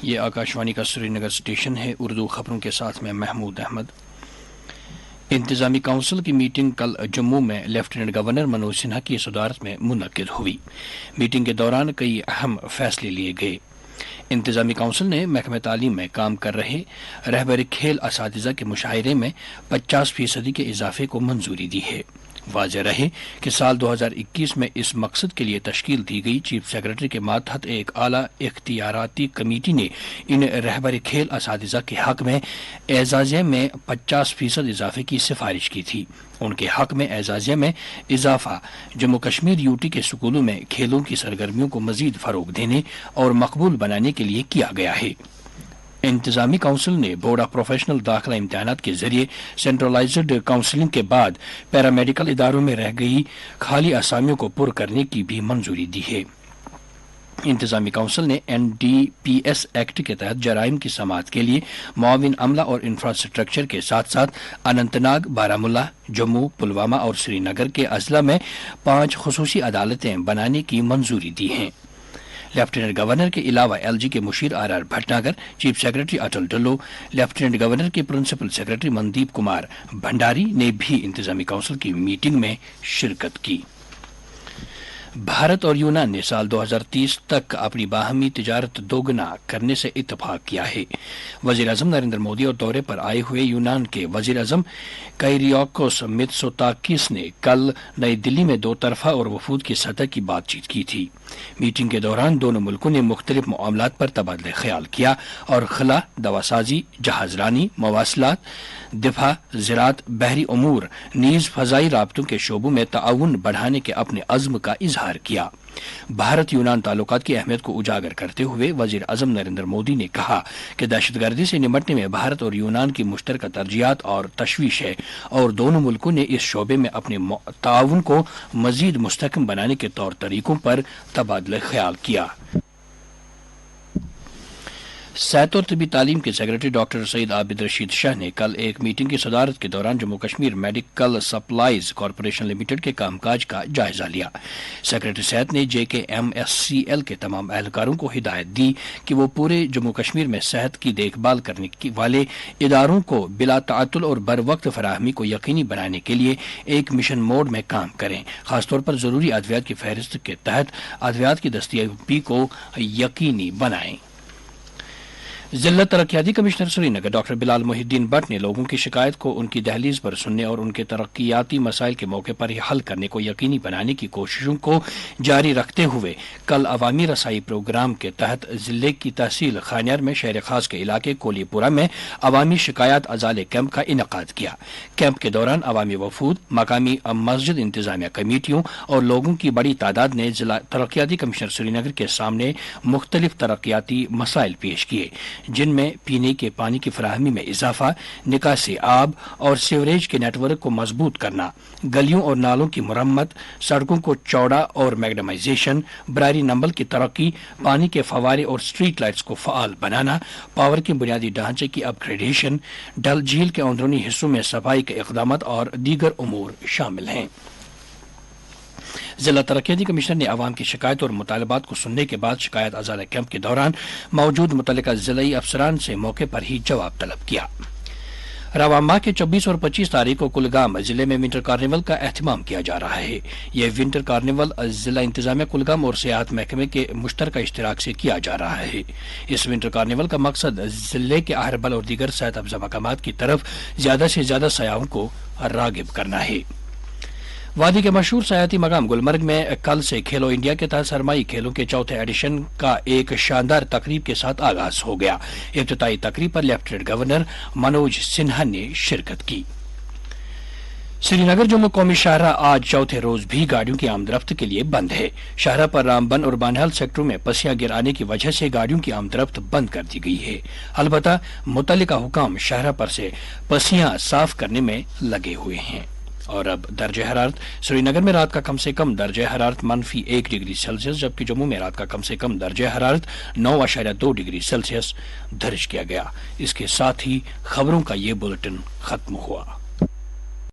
یہ آکاشوانی کا سری نگر اسٹیشن ہے۔ اردو خبروں کے ساتھ میں محمود احمد۔ انتظامی کونسل کی میٹنگ کل جموں میں لیفٹیننٹ گورنر منوج سنہا کی صدارت میں منعقد ہوئی۔ میٹنگ کے دوران کئی اہم فیصلے لیے گئے۔ انتظامی کونسل نے محکمہ تعلیم میں کام کر رہے رہبر کھیل اساتذہ کے مشاہرے میں 50% کے اضافے کو منظوری دی ہے۔ واضح رہے کہ سال 2021 میں اس مقصد کے لیے تشکیل دی گئی چیف سیکرٹری کے ماتحت ایک اعلیٰ اختیاراتی کمیٹی نے ان رہبر کھیل اساتذہ کے حق میں اعزازیہ میں 50% اضافے کی سفارش کی تھی۔ ان کے حق میں اعزازیہ میں اضافہ جموں کشمیر یوٹی کے سکولوں میں کھیلوں کی سرگرمیوں کو مزید فروغ دینے اور مقبول بنانے کے لیے کیا گیا ہے۔ انتظامی کونسل نے بورڈ آف پروفیشنل داخلہ امتحانات کے ذریعے سینٹرلائزڈ کاؤنسلنگ کے بعد پیرامیڈیکل اداروں میں رہ گئی خالی اسامیوں کو پر کرنے کی بھی منظوری دی ہے۔ انتظامی کونسل نے NDPS ایکٹ کے تحت جرائم کی سماعت کے لیے معاون عملہ اور انفراسٹرکچر کے ساتھ ساتھ اننت ناگ، بارامولہ، جموں، پلوامہ اور سری نگر کے اضلاع میں 5 خصوصی عدالتیں بنانے کی منظوری دی ہیں۔ لیفٹیننٹ گورنر کے علاوہ LG کے مشیر RR Bhatnagar, chief secretary Atal Dulloo, lieutenant governor کے پرنسپل سیکرٹری مندیپ کمار بھنڈاری نے بھی انتظامی کونسل کی میٹنگ میں شرکت کی۔ بھارت اور یونان نے سال 2030 تک اپنی باہمی تجارت دوگنا کرنے سے اتفاق کیا ہے۔ وزیر اعظم نریندر مودی اور دورے پر آئے ہوئے یونان کے وزیر اعظم کائریاکوس میتسوتاکیس نے کل نئی دلی میں 2 طرفہ اور وفود کی سطح کی بات چیت کی تھی۔ میٹنگ کے دوران دونوں ملکوں نے مختلف معاملات پر تبادلہ خیال کیا اور خلا، دواسازی، جہاز رانی، مواصلات، دفاع، زراعت، بحری امور نیز فضائی رابطوں کے شعبوں میں تعاون بڑھانے کے اپنے عزم کا اظہار کیا۔ بھارت یونان تعلقات کی اہمیت کو اجاگر کرتے ہوئے وزیر اعظم نریندر مودی نے کہا کہ دہشت گردی سے نمٹنے میں بھارت اور یونان کی مشترکہ ترجیحات اور تشویش ہے اور دونوں ملکوں نے اس شعبے میں اپنے تعاون کو مزید مستحکم بنانے کے طور طریقوں پر تبادلہ خیال کیا۔ صحت اور طبی تعلیم کے سیکرٹری ڈاکٹر سعید عابد رشید شاہ نے کل ایک میٹنگ کی صدارت کے دوران Jammu Kashmir medical supplies corporation limited کے کام کاج کا جائزہ لیا۔ سیکرٹری صحت نے JKMSCL کے تمام اہلکاروں کو ہدایت دی کہ وہ پورے جموں کشمیر میں صحت کی دیکھ بھال کرنے والے اداروں کو بلا تعطل اور بروقت فراہمی کو یقینی بنانے کے لیے ایک مشن موڈ میں کام کریں، خاص طور پر ضروری ادویات کی فہرست کے تحت ادویات کی دستیابی کو یقینی بنائیں۔ ضلع ترقیاتی commissioner Sri Nagar doctor Bilal Mohi Uddin but نے لوگوں کی شکایت کو ان کی دہلیز پر سننے اور ان کے ترقیاتی مسائل کے موقع پر ہی حل کرنے کو یقینی بنانے کی کوششوں کو جاری رکھتے ہوئے کل عوامی رسائی پروگرام کے تحت ضلع کی تحصیل خانیار میں شہر خاص کے علاقے کولی پورہ میں عوامی شکایات ازالے کیمپ کا انعقاد کیا۔ کیمپ کے دوران عوامی وفود، مقامی مسجد انتظامیہ کمیٹیوں اور لوگوں کی بڑی تعداد نے ضلع ترقیاتی کمشنر سری نگر کے سامنے مختلف ترقیاتی مسائل پیش کیے، جن میں پینے کے پانی کی فراہمی میں اضافہ، نکاسی آب اور سیوریج کے نیٹ ورک کو مضبوط کرنا، گلیوں اور نالوں کی مرمت، سڑکوں کو چوڑا اور میگڈمائزیشن، برائی نمبل کی ترقی، پانی کے فوارے اور اسٹریٹ لائٹس کو فعال بنانا، پاور کے بنیادی ڈھانچے کی اپ گریڈیشن، ڈل جھیل کے اندرونی حصوں میں صفائی کے اقدامات اور دیگر امور شامل ہیں۔ ضلع ترقیاتی کمشنر نے عوام کی شکایت اور مطالبات کو سننے کے بعد شکایت ازالہ کیمپ کے دوران موجود متعلقہ ضلعی افسران سے موقع پر ہی جواب طلب کیا۔ رواں ماہ کے 24 اور 25 تاریخ کو کلگام ضلع میں ونٹر کارنیول کا اہتمام کیا جا رہا ہے۔ یہ ونٹر کارنیول ضلع انتظامیہ کلگام اور سیاحت محکمے کے مشترکہ اشتراک سے کیا جا رہا ہے۔ اس ونٹر کارنیول کا مقصد ضلع کے اہربل اور دیگر صحت افزا مقامات کی طرف زیادہ سے زیادہ سیاحوں کو راغب کرنا ہے۔ وادی کے مشہور سیاحتی مقام گلمرگ میں کل سے کھیلو انڈیا کے تحت سرمائی کھیلوں کے 4تھے ایڈیشن کا ایک شاندار تقریب کے ساتھ آغاز ہو گیا۔ افتتاحی تقریب پر لیفٹیننٹ گورنر منوج سنہا نے شرکت کی۔ سری نگر جموں قومی شاہراہ آج 4تھے روز بھی گاڑیوں کی آمد رفت کے لیے بند ہے۔ شاہراہ پر رامبن اور بانہال سیکٹروں میں پسیاں گر آنے کی وجہ سے گاڑیوں کی آمد رفت بند کر دی گئی ہے۔ البتہ متعلقہ حکام شاہراہ پر سے پسیاں صاف کرنے میں لگے ہوئے ہیں۔ اور اب درجہ حرارت۔ سری نگر میں رات کا کم سے کم درجہ حرارت -1 ڈگری سیلسیس، جبکہ جموں میں رات کا کم سے کم درجہ حرارت 9.2 ڈگری سیلسیس درج کیا گیا۔ اس کے ساتھ ہی خبروں کا یہ بلٹن ختم ہوا۔